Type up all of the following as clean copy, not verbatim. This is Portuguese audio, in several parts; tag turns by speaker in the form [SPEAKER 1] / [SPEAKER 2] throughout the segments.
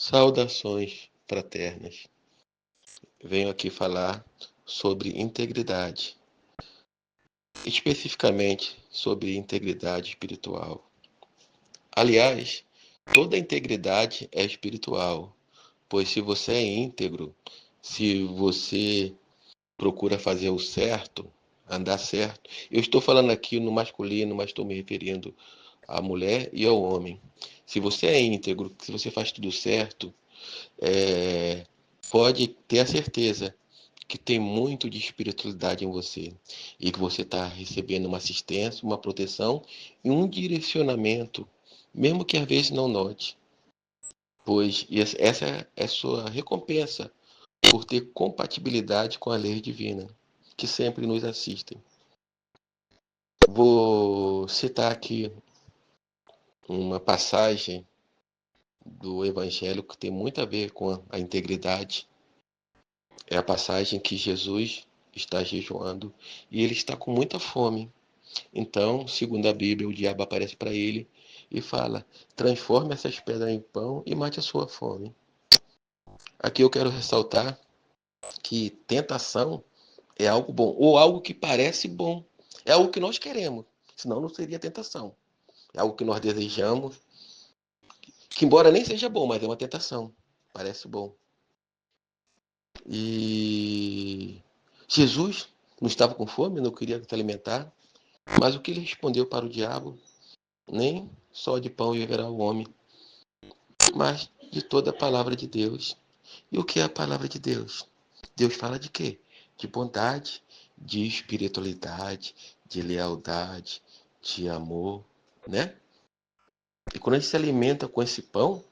[SPEAKER 1] Saudações fraternas. Venho aqui falar sobre integridade, especificamente sobre integridade espiritual. Aliás, toda integridade é espiritual, pois se você é íntegro, se você procura fazer o certo, andar certo, eu estou falando aqui no masculino, mas estou me referindo à mulher e ao homem. Se você é íntegro, se você faz tudo certo, pode ter a certeza que tem muito de espiritualidade em você e que você está recebendo uma assistência, uma proteção e um direcionamento, mesmo que às vezes não note, pois essa é a sua recompensa por ter compatibilidade com a lei divina, que sempre nos assistem. Vou citar aqui uma passagem do Evangelho que tem muito a ver com a integridade. É a passagem que Jesus está jejuando e ele está com muita fome. Então, segundo a Bíblia, o diabo aparece para ele e fala: transforme essas pedras em pão e mate a sua fome. Aqui eu quero ressaltar que tentação é algo bom, ou algo que parece bom. É algo que nós queremos, senão não seria tentação. É algo que nós desejamos, que embora nem seja bom, mas é uma tentação. Parece bom. E Jesus não estava com fome, não queria se alimentar, mas o que ele respondeu para o diabo? Nem só de pão viverá o homem, mas de toda a palavra de Deus. E o que é a palavra de Deus? Deus fala de quê? De bondade, de espiritualidade, de lealdade, de amor, né? E quando a gente se alimenta com esse pão,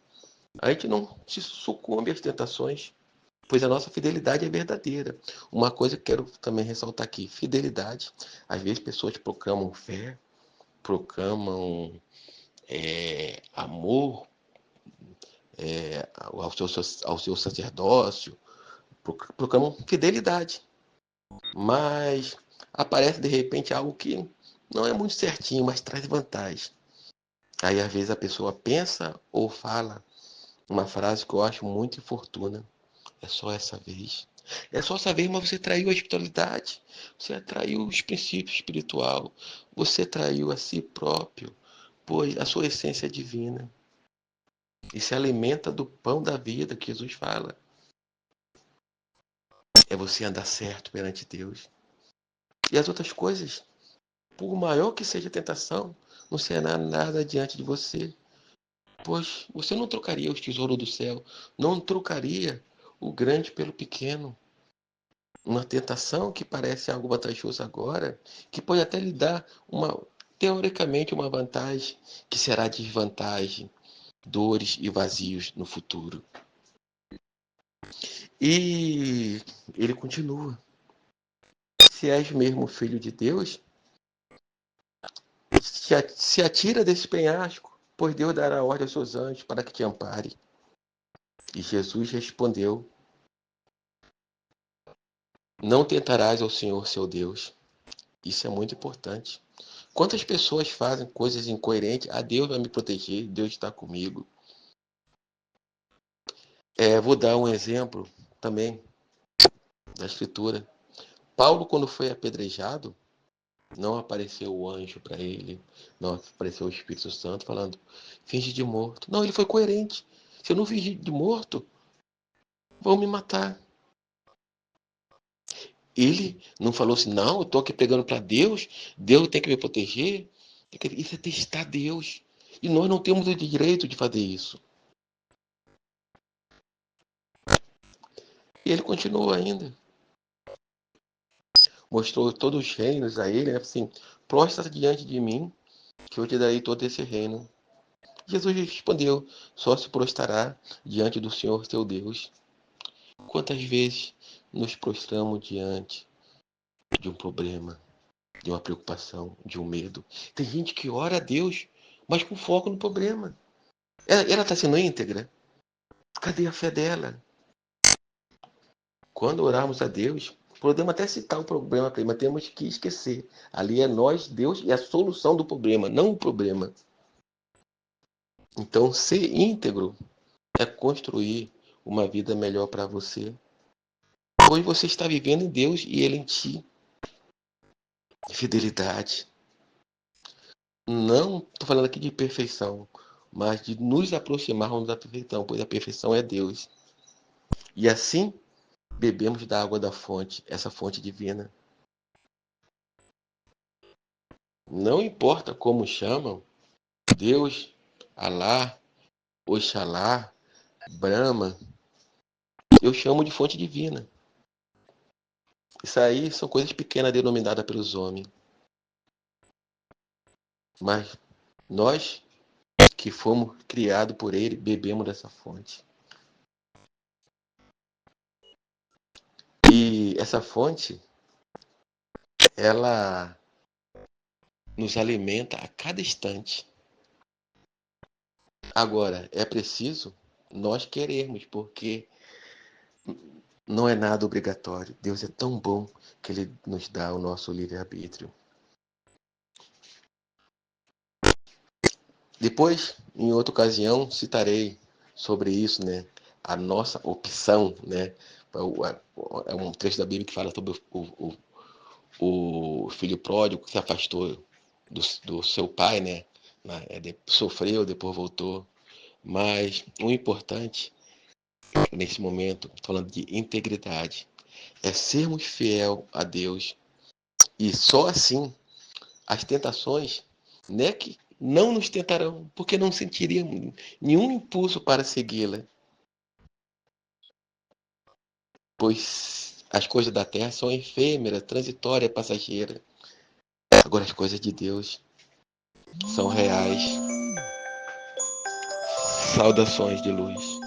[SPEAKER 1] a gente não se sucumbe às tentações, pois a nossa fidelidade é verdadeira. Uma coisa que quero também ressaltar aqui, fidelidade. Às vezes pessoas proclamam fé, proclamam amor ao seu sacerdócio, proclamam fidelidade. Mas aparece de repente algo que não é muito certinho, mas traz vantagem. Aí às vezes a pessoa pensa ou fala uma frase que eu acho muito infortuna. É só essa vez. É só essa vez, mas você traiu a espiritualidade. Você traiu os princípios espiritual. Você traiu a si próprio, pois a sua essência é divina. E se alimenta do pão da vida que Jesus fala. É você andar certo perante Deus. E as outras coisas, por maior que seja a tentação, não será nada diante de você. Pois você não trocaria os tesouros do céu, não trocaria o grande pelo pequeno. Uma tentação que parece algo vantajoso agora, que pode até lhe dar teoricamente, uma vantagem, que será desvantagem, dores e vazios no futuro. E ele continua: se és mesmo filho de Deus, se atira desse penhasco, pois Deus dará ordem aos seus anjos para que te ampare. E Jesus respondeu: não tentarás ao Senhor seu Deus. Isso é muito importante. Quantas pessoas fazem coisas incoerentes? Deus vai me proteger, Deus está comigo. Vou dar um exemplo também da Escritura. Paulo, quando foi apedrejado, não apareceu o anjo para ele, não apareceu o Espírito Santo falando, finge de morto. Não, ele foi coerente. Se eu não fingir de morto, vão me matar. Ele não falou assim, não, eu estou aqui pregando para Deus, Deus tem que me proteger. Isso é testar Deus. E nós não temos o direito de fazer isso. E ele continuou ainda. Mostrou todos os reinos a ele, né? Assim, prostra diante de mim, que eu te darei todo esse reino. Jesus respondeu, só se prostrará diante do Senhor teu Deus. Quantas vezes nos prostramos diante de um problema, de uma preocupação, de um medo? Tem gente que ora a Deus, mas com foco no problema. Ela está sendo íntegra? Cadê a fé dela? Quando orarmos a Deus, podemos até citar o problema para ele, mas temos que esquecer. Ali é nós, Deus e a solução do problema, não o problema. Então, ser íntegro é construir uma vida melhor para você. Hoje você está vivendo em Deus e Ele em ti. Fidelidade. Não estou falando aqui de perfeição, mas de nos aproximarmos da perfeição, pois a perfeição é Deus. E assim bebemos da água da fonte, essa fonte divina. Não importa como chamam, Deus, Alá, Oxalá, Brahma, eu chamo de fonte divina. Isso aí são coisas pequenas denominadas pelos homens. Mas nós que fomos criados por Ele, bebemos dessa fonte. E essa fonte, ela nos alimenta a cada instante. Agora, é preciso nós querermos, porque não é nada obrigatório. Deus é tão bom que Ele nos dá o nosso livre-arbítrio. Depois, em outra ocasião, citarei sobre isso, né? A nossa opção, né? É um trecho da Bíblia que fala sobre o filho pródigo que se afastou do seu pai, né? Sofreu, depois voltou. Mas o importante, nesse momento, falando de integridade, é sermos fiel a Deus. E só assim as tentações, né, que não nos tentarão, porque não sentiríamos nenhum impulso para segui-la, pois as coisas da terra são efêmeras, transitórias, passageiras. Agora as coisas de Deus são reais. Saudações de luz.